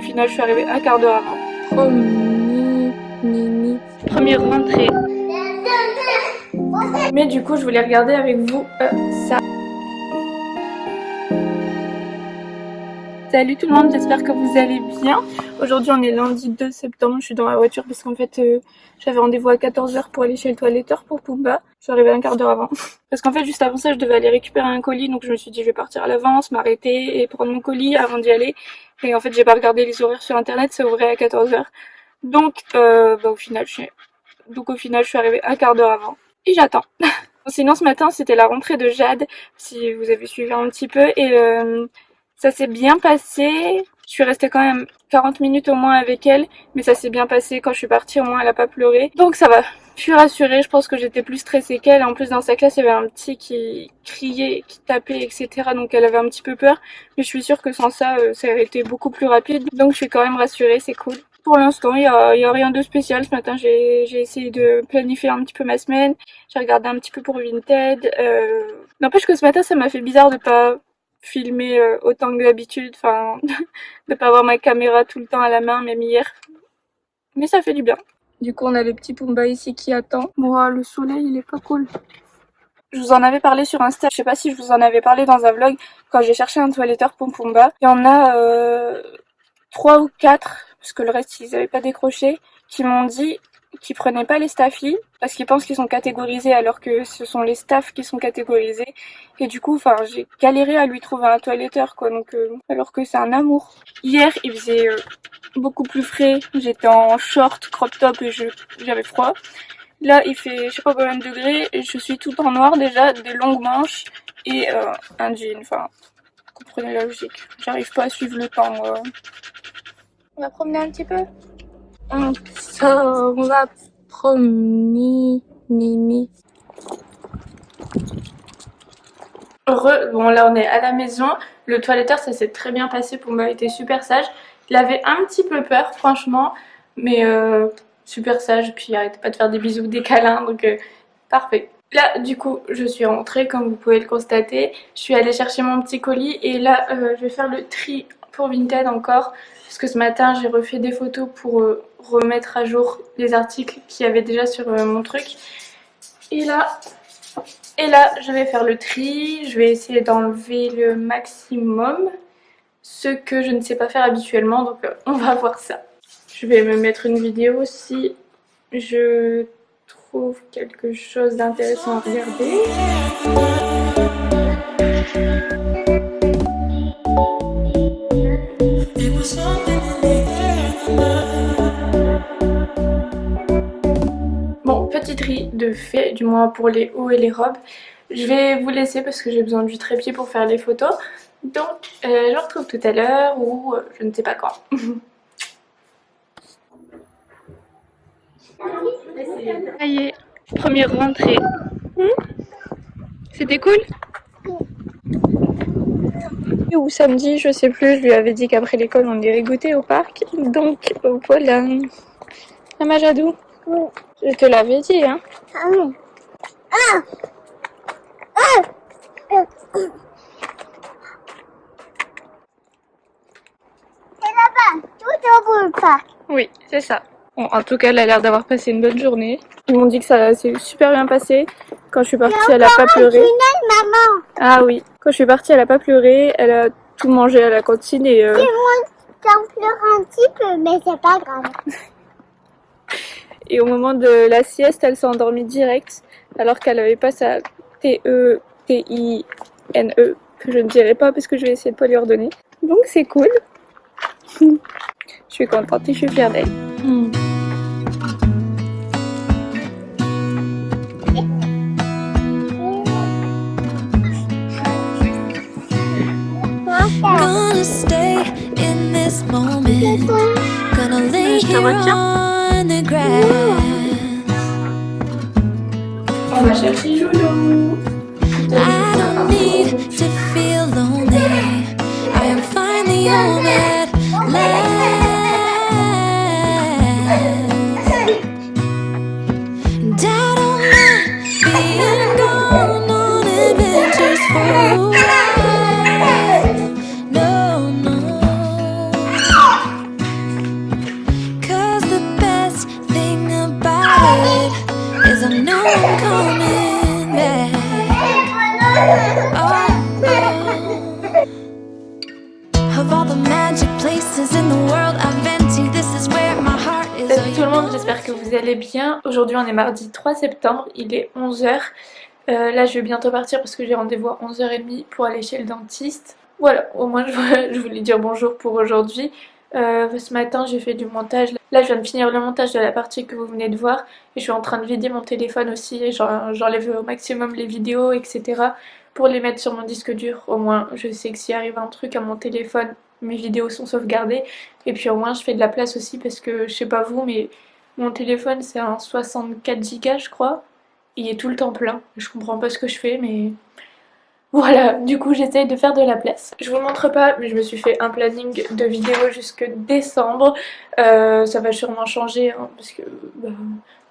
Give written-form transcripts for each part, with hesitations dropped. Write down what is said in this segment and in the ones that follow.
au final je suis arrivée un quart d'heure avant. Première rentrée. Mais du coup je voulais regarder avec vous ça. Salut tout le monde, j'espère que vous allez bien. Aujourd'hui on est lundi 2 septembre, je suis dans la voiture parce qu'en fait j'avais rendez-vous à 14 h pour aller chez le toiletteur pour Pumba. Je suis arrivée un quart d'heure avant. Parce qu'en fait juste avant ça je devais aller récupérer un colis, donc je me suis dit je vais partir à l'avance, m'arrêter et prendre mon colis avant d'y aller. Et en fait j'ai pas regardé les horaires sur internet, ça ouvrait à 14 h. Donc au final je suis arrivée un quart d'heure avant et j'attends. Sinon ce matin c'était la rentrée de Jade, si vous avez suivi un petit peu, et ça s'est bien passé. Je suis restée quand même 40 minutes au moins avec elle, mais ça s'est bien passé. Quand je suis partie, au moins elle a pas pleuré. Donc ça va. Je suis rassurée, je pense que j'étais plus stressée qu'elle. En plus dans sa classe, il y avait un petit qui criait, qui tapait, etc. Donc elle avait un petit peu peur. Mais je suis sûre que sans ça, ça aurait été beaucoup plus rapide. Donc je suis quand même rassurée, c'est cool. Pour l'instant, il y a rien de spécial. Ce matin, j'ai essayé de planifier un petit peu ma semaine. J'ai regardé un petit peu pour Vinted. N'empêche que ce matin, ça m'a fait bizarre de pas filmer autant que d'habitude, enfin de pas avoir ma caméra tout le temps à la main, même hier, mais ça fait du bien. Du coup on a le petit Pumba ici qui attend. Bon, le soleil il est pas cool. Je vous en avais parlé sur Insta, je sais pas si je vous en avais parlé dans un vlog, quand j'ai cherché un toiletteur pour Pumba. Il y en a 3 ou 4, parce que le reste ils avaient pas décroché, qui m'ont dit qui prenaient pas les staffis parce qu'ils pensent qu'ils sont catégorisés alors que ce sont les staffs qui sont catégorisés, et du coup enfin j'ai galéré à lui trouver un toiletteur quoi, donc alors que c'est un amour. Hier il faisait beaucoup plus frais, j'étais en short crop top et j'avais froid. Là il fait je sais pas combien de degrés et je suis tout en noir déjà, des longues manches et un jean, enfin comprenez la logique, j'arrive pas à suivre le temps moi. On va promener un petit peu. On sort, on va promener, Nini. Heureux, bon là on est à la maison. Le toiletteur ça s'est très bien passé, pour moi il était super sage. Il avait un petit peu peur franchement, mais super sage, puis il arrêtait pas de faire des bisous, des câlins, donc parfait. Là du coup je suis rentrée comme vous pouvez le constater. Je suis allée chercher mon petit colis et là je vais faire le tri pour Vinted encore. Parce que ce matin j'ai refait des photos pour remettre à jour les articles qu'il y avait déjà sur mon truc. Et là je vais faire le tri, je vais essayer d'enlever le maximum, ce que je ne sais pas faire habituellement, donc on va voir ça. Je vais me mettre une vidéo si je trouve quelque chose d'intéressant à regarder. Bon, petit tri de fait, du moins pour les hauts et les robes. Je vais vous laisser parce que j'ai besoin du trépied pour faire les photos. Donc, je vous retrouve tout à l'heure ou je ne sais pas quand. Ça y est, première rentrée. C'était cool? Ou samedi, je sais plus, je lui avais dit qu'après l'école on irait goûter au parc. Donc voilà. Amajadou? Oui. Je te l'avais dit, hein? Ah oui. Ah! C'est là-bas, tout au bout le parc. Oui, c'est ça. Bon, en tout cas, elle a l'air d'avoir passé une bonne journée. Ils m'ont dit que ça s'est super bien passé. Quand je suis partie, elle a pas pleuré. Maman. Ah oui, quand je suis partie, elle a pas pleuré. Elle a tout mangé à la cantine et. C'est moi qui en pleure un petit peu, mais c'est pas grave. Et au moment de la sieste, elle s'est endormie direct, alors qu'elle avait pas sa TETINE, que je ne dirai pas parce que je vais essayer de pas lui redonner. Donc c'est cool. Je suis contente et je suis fière d'elle. Gonna stay in this moment. Gonna lay here on the grass. On va chercher Joulou. I don't need to feel lonely. I am finally home at last. And I don't mind being gone on adventures for. j'espère que vous allez bien. Aujourd'hui on est mardi 3 septembre, il est 11 h. Là je vais bientôt partir parce que j'ai rendez-vous à 11 h 30 pour aller chez le dentiste. Voilà, au moins je voulais dire bonjour pour aujourd'hui. Ce matin j'ai fait du montage. Là je viens de finir le montage de la partie que vous venez de voir. Et je suis en train de vider mon téléphone aussi. J'enlève au maximum les vidéos, etc. pour les mettre sur mon disque dur. Au moins je sais que s'il arrive un truc à mon téléphone, mes vidéos sont sauvegardées. Et puis au moins je fais de la place aussi parce que je sais pas vous mais mon téléphone c'est un 64 Go je crois. Il est tout le temps plein. Je comprends pas ce que je fais mais voilà, du coup j'essaye de faire de la place. Je vous montre pas mais je me suis fait un planning de vidéos jusque décembre. Ça va sûrement changer hein, parce que bah,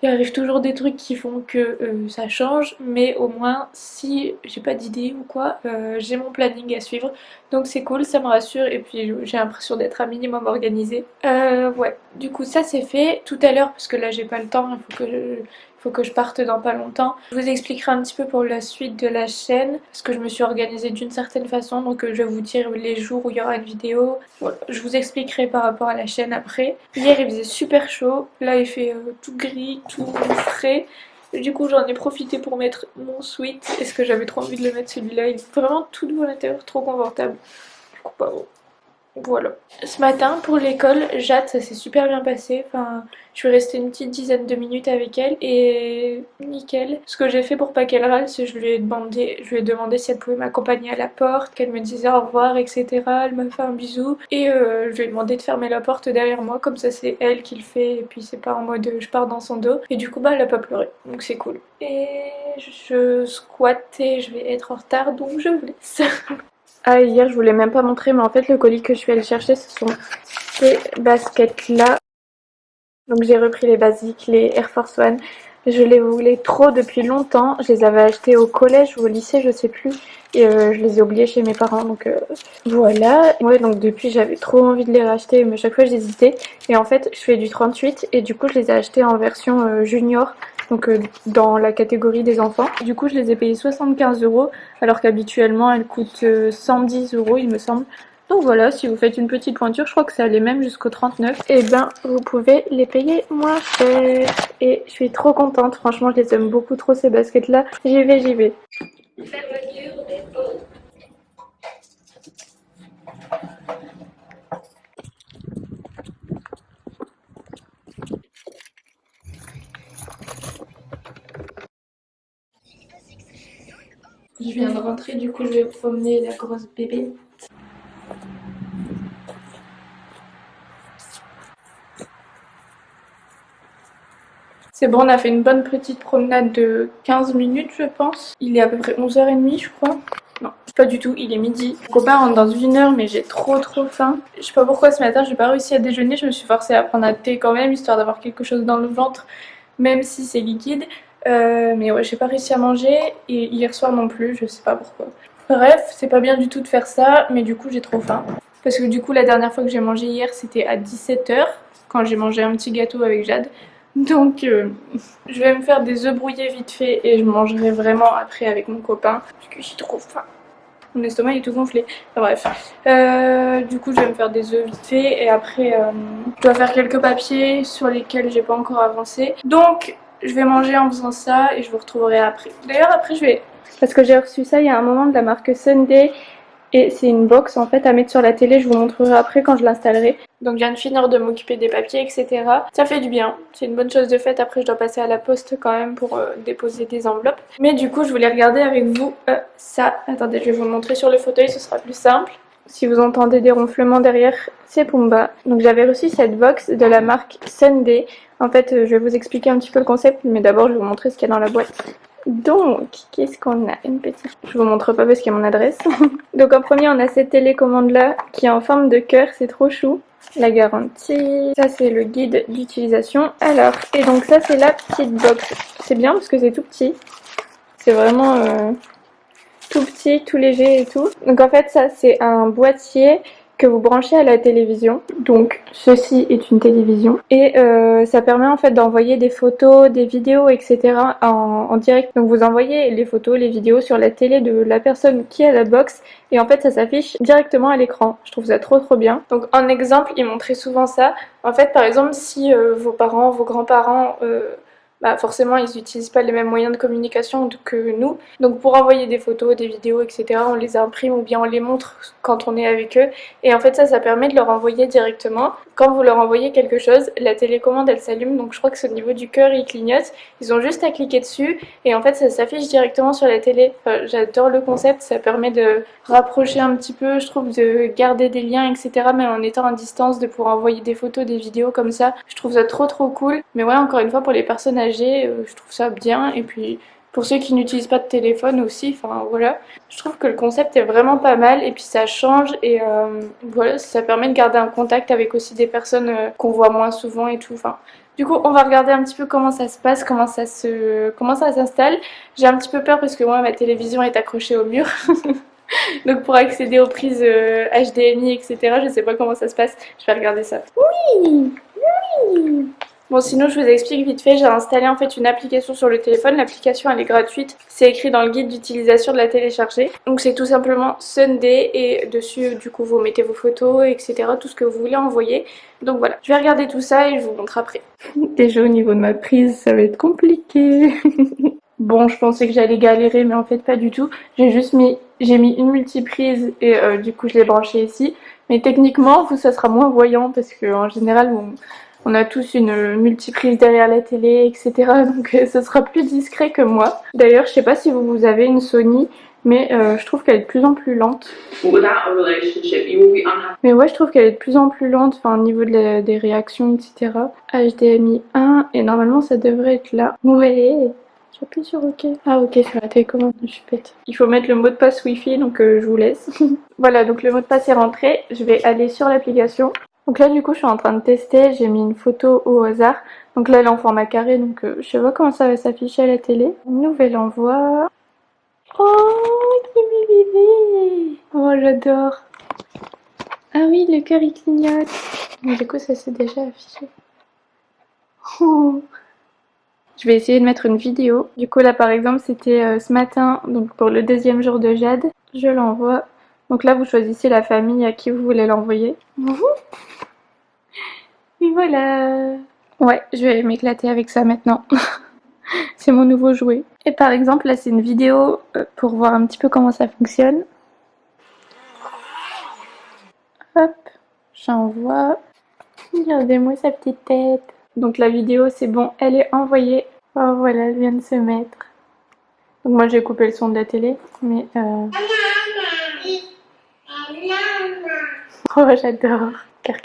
il arrive toujours des trucs qui font que ça change. Mais au moins si j'ai pas d'idée ou quoi, j'ai mon planning à suivre. Donc c'est cool, ça me rassure et puis j'ai l'impression d'être un minimum organisée. Ouais, du coup ça c'est fait. Tout à l'heure, parce que là j'ai pas le temps, il faut que je parte dans pas longtemps. Je vous expliquerai un petit peu pour la suite de la chaîne parce que je me suis organisée d'une certaine façon, donc je vais vous dire les jours où il y aura une vidéo. Voilà, je vous expliquerai par rapport à la chaîne après. Hier il faisait super chaud, là il fait tout gris, tout frais. Du coup j'en ai profité pour mettre mon sweat. Est-ce que j'avais trop envie de le mettre celui-là? Il est vraiment tout doux à l'intérieur, trop confortable. Du coup pas bon. Voilà. Ce matin pour l'école, Jade ça s'est super bien passé. Enfin, je suis restée une petite dizaine de minutes avec elle et nickel. Ce que j'ai fait pour pas qu'elle râle, c'est que je lui ai demandé si elle pouvait m'accompagner à la porte, qu'elle me disait au revoir, etc. Elle m'a fait un bisou et je lui ai demandé de fermer la porte derrière moi, comme ça c'est elle qui le fait et puis c'est pas en mode je pars dans son dos. Et du coup bah elle a pas pleuré, donc c'est cool. Et je squatte et je vais être en retard donc je vous laisse. Ah, hier je voulais même pas montrer, mais en fait le colis que je suis allée chercher ce sont ces baskets là. Donc j'ai repris les basiques, les Air Force One. Je les voulais trop depuis longtemps. Je les avais achetées au collège ou au lycée, je sais plus. Et je les ai oubliées chez mes parents, donc voilà. Ouais, donc depuis j'avais trop envie de les racheter, mais chaque fois j'hésitais. Et en fait je fais du 38 et du coup je les ai achetées en version junior. Donc dans la catégorie des enfants. Du coup je les ai payées 75 € alors qu'habituellement elles coûtent 110 € il me semble. Donc voilà, si vous faites une petite pointure, je crois que ça allait même jusqu'au 39, et ben vous pouvez les payer moins cher. Et je suis trop contente, franchement je les aime beaucoup trop ces baskets là. J'y vais, j'y vais. Je viens de rentrer, du coup je vais promener la grosse bébé. C'est bon, on a fait une bonne petite promenade de 15 minutes je pense. Il est à peu près 11 h 30 je crois. Non, pas du tout, il est midi. Mon copain rentre dans 1 h mais j'ai trop faim. Je sais pas pourquoi ce matin j'ai pas réussi à déjeuner, je me suis forcée à prendre un thé quand même, histoire d'avoir quelque chose dans le ventre, même si c'est liquide. Mais ouais, j'ai pas réussi à manger et hier soir non plus, je sais pas pourquoi. Bref, c'est pas bien du tout de faire ça, mais du coup j'ai trop faim. Parce que du coup la dernière fois que j'ai mangé hier c'était à 17 h, quand j'ai mangé un petit gâteau avec Jade. Donc je vais me faire des œufs brouillés vite fait et je mangerai vraiment après avec mon copain parce que j'ai trop faim. Mon estomac est tout gonflé. Enfin, bref. Du coup je vais me faire des œufs vite fait et après je dois faire quelques papiers sur lesquels j'ai pas encore avancé. Donc je vais manger en faisant ça et je vous retrouverai après. D'ailleurs après je vais... Parce que j'ai reçu ça il y a un moment de la marque Sunday. Et c'est une box en fait à mettre sur la télé, je vous montrerai après quand je l'installerai. Donc je viens de finir de m'occuper des papiers, etc. Ça fait du bien, c'est une bonne chose de faite. Après je dois passer à la poste quand même pour déposer des enveloppes. Mais du coup je voulais regarder avec vous ça. Attendez, je vais vous le montrer sur le fauteuil, ce sera plus simple. Si vous entendez des ronflements derrière, c'est Pumba. Donc j'avais reçu cette box de la marque Sunday. En fait je vais vous expliquer un petit peu le concept, mais d'abord je vais vous montrer ce qu'il y a dans la boîte. Donc, qu'est-ce qu'on a? Une petite... Je vous montre pas parce qu'il y a mon adresse. Donc en premier, on a cette télécommande là qui est en forme de cœur, c'est trop chou. La garantie, ça c'est le guide d'utilisation. Alors, et donc ça c'est la petite box. C'est bien parce que c'est tout petit. C'est vraiment tout petit, tout léger et tout. Donc en fait ça c'est un boîtier que vous branchez à la télévision. Donc ceci est une télévision et ça permet en fait d'envoyer des photos, des vidéos, etc. en direct. Donc vous envoyez les photos, les vidéos sur la télé de la personne qui a la box et en fait ça s'affiche directement à l'écran. Je trouve ça trop bien. Donc en exemple, ils montraient souvent ça. En fait par exemple si vos parents, vos grands-parents bah forcément ils n'utilisent pas les mêmes moyens de communication que nous. Donc pour envoyer des photos, des vidéos, etc. on les imprime ou bien on les montre quand on est avec eux. Et en fait ça permet de leur envoyer directement. Quand vous leur envoyez quelque chose, la télécommande elle s'allume. Donc je crois que c'est au niveau du cœur, il clignote. Ils ont juste à cliquer dessus et en fait ça s'affiche directement sur la télé. Enfin, j'adore le concept, ça permet de rapprocher un petit peu, je trouve, de garder des liens, etc. Même en étant à distance, de pouvoir envoyer des photos, des vidéos comme ça. Je trouve ça trop cool. Mais ouais, encore une fois, pour les personnes âgées, je trouve ça bien. Et puis pour ceux qui n'utilisent pas de téléphone aussi, enfin voilà. Je trouve que le concept est vraiment pas mal et puis ça change et voilà, ça permet de garder un contact avec aussi des personnes qu'on voit moins souvent et tout. Enfin, du coup, on va regarder un petit peu comment ça se passe, comment ça s'installe. J'ai un petit peu peur parce que moi, ma télévision est accrochée au mur. Donc pour accéder aux prises HDMI, etc., je sais pas comment ça se passe. Je vais regarder ça. Oui, oui. Bon, sinon je vous explique vite fait, j'ai installé en fait une application sur le téléphone. L'application elle est gratuite, c'est écrit dans le guide d'utilisation de la télécharger. Donc c'est tout simplement Sunday et dessus du coup vous mettez vos photos, etc., tout ce que vous voulez envoyer. Donc voilà, je vais regarder tout ça et je vous montre après. Déjà au niveau de ma prise ça va être compliqué. Bon, je pensais que j'allais galérer, mais en fait pas du tout. J'ai mis une multiprise et du coup je l'ai branchée ici. Mais techniquement, vous, ça sera moins voyant parce qu'en général, on a tous une multiprise derrière la télé, etc. Donc ce sera plus discret que moi. D'ailleurs, je sais pas si vous avez une Sony, mais je trouve qu'elle est de plus en plus lente. Mais ouais, je trouve qu'elle est de plus en plus lente, enfin au niveau des réactions, etc. HDMI 1, et normalement ça devrait être là. Ouais. J'appuie sur OK. Ah OK, sur la télécommande, je suis bête. Il faut mettre le mot de passe Wi-Fi, donc je vous laisse. Voilà, donc le mot de passe est rentré. Je vais aller sur l'application. Donc là, du coup, je suis en train de tester. J'ai mis une photo au hasard. Donc là, elle est en format carré, donc je sais pas comment ça va s'afficher à la télé. Nouvel envoi. Oh, qui bébé. Oh, j'adore. Ah oui, le cœur, il clignote. Mais du coup, ça s'est déjà affiché. Oh. Je vais essayer de mettre une vidéo. Du coup là par exemple c'était ce matin, donc pour le deuxième jour de Jade. Je l'envoie. Donc là vous choisissez la famille à qui vous voulez l'envoyer. Et voilà. Ouais, je vais m'éclater avec ça maintenant. C'est mon nouveau jouet. Et par exemple là c'est une vidéo pour voir un petit peu comment ça fonctionne. Hop, j'envoie. Regardez-moi sa petite tête. Donc la vidéo c'est bon, elle est envoyée. Oh voilà, elle vient de se mettre. Donc moi j'ai coupé le son de la télé, mais oh j'adore. Car.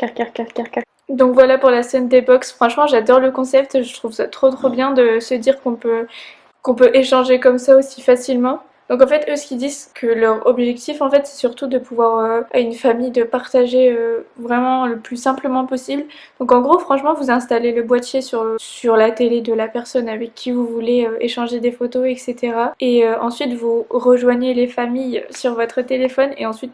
Donc voilà pour la scène des box. Franchement j'adore le concept, je trouve ça trop bien de se dire qu'on peut échanger comme ça aussi facilement. Donc en fait eux ce qu'ils disent que leur objectif en fait c'est surtout de pouvoir à une famille de partager vraiment le plus simplement possible. Donc en gros franchement vous installez le boîtier sur la télé de la personne avec qui vous voulez échanger des photos, etc. Et ensuite vous rejoignez les familles sur votre téléphone et ensuite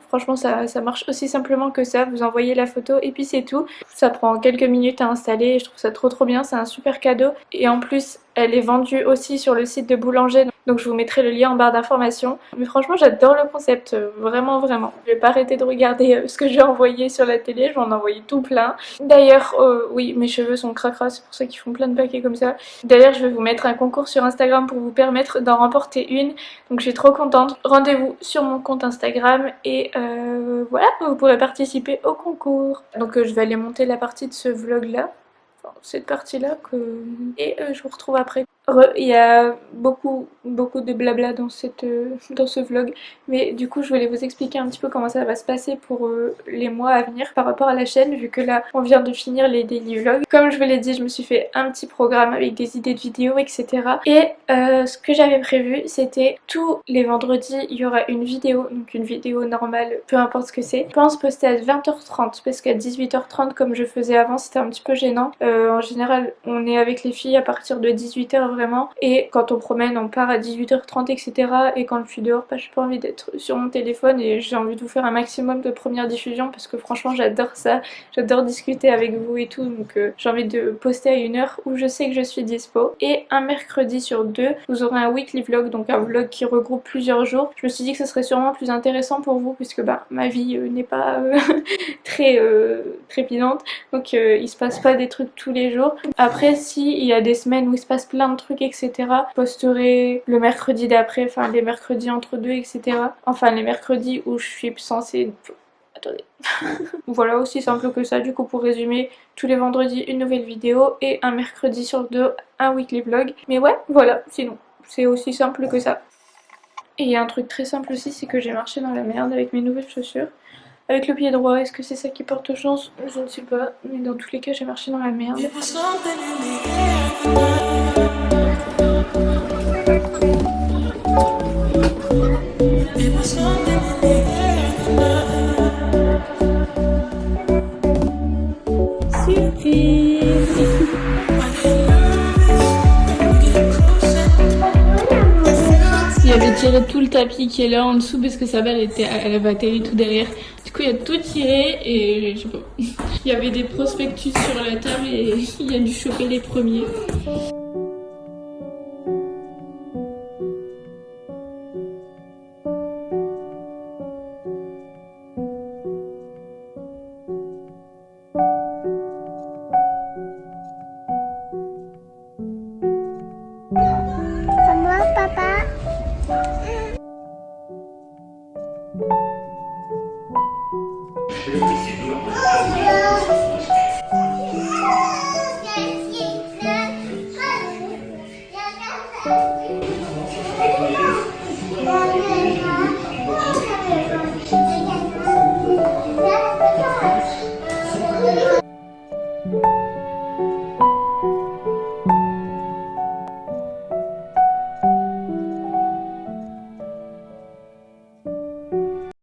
franchement ça marche aussi simplement que ça. Vous envoyez la photo et puis c'est tout. Ça prend quelques minutes à installer et je trouve ça trop bien, c'est un super cadeau. Et en plus elle est vendue aussi sur le site de Boulanger, donc je vous mettrai le lien en barre d'informations. Mais franchement j'adore le concept, vraiment. Je vais pas arrêter de regarder ce que j'ai envoyé sur la télé, je vais en envoyer tout plein. D'ailleurs, oui mes cheveux sont cracra, c'est pour ça qu'ils font plein de paquets comme ça. D'ailleurs je vais vous mettre un concours sur Instagram pour vous permettre d'en remporter une, donc je suis trop contente. Rendez-vous sur mon compte Instagram et voilà, vous pourrez participer au concours. Donc je vais aller monter la partie de ce vlog là. Cette partie là et je vous retrouve après. Il y a beaucoup de blabla dans ce vlog, mais du coup je voulais vous expliquer un petit peu comment ça va se passer pour les mois à venir par rapport à la chaîne, vu que là on vient de finir les daily vlogs. Comme je vous l'ai dit, je me suis fait un petit programme avec des idées de vidéos, etc. Et ce que j'avais prévu c'était tous les vendredis il y aura une vidéo, donc une vidéo normale, peu importe ce que c'est. Je pense poster à 20h30 parce qu'à 18h30 comme je faisais avant c'était un petit peu gênant. En général on est avec les filles à partir de 18h vraiment, et quand on promène on part à 18h30 etc. Et quand je suis dehors, bah, j'ai pas envie d'être sur mon téléphone et j'ai envie de vous faire un maximum de première diffusion parce que franchement j'adore ça, j'adore discuter avec vous et tout, donc j'ai envie de poster à une heure où je sais que je suis dispo. Et un mercredi sur deux, vous aurez un weekly vlog, donc un vlog qui regroupe plusieurs jours. Je me suis dit que ce serait sûrement plus intéressant pour vous puisque bah, ma vie n'est pas très trépidante, donc il se passe pas des trucs tous les jours. Après, si il y a des semaines où il se passe plein de trucs etc, je posterai le mercredi d'après, enfin les mercredis entre deux etc, enfin les mercredis où je suis censée... Attendez. Voilà, aussi simple que ça. Du coup, pour résumer, tous les vendredis une nouvelle vidéo et un mercredi sur deux un weekly vlog. Mais ouais, voilà, sinon c'est aussi simple que ça. Et il y a un truc très simple aussi, c'est que j'ai marché dans la merde avec mes nouvelles chaussures. Avec le pied droit, est-ce que c'est ça qui porte chance? Je ne sais pas, mais dans tous les cas j'ai marché dans la merde. Il avait tiré tout le tapis qui est là en dessous parce que sa mère elle avait atterri tout derrière. Du coup il a tout tiré et je sais pas. Il y avait des prospectus sur la table et il a dû choper les premiers.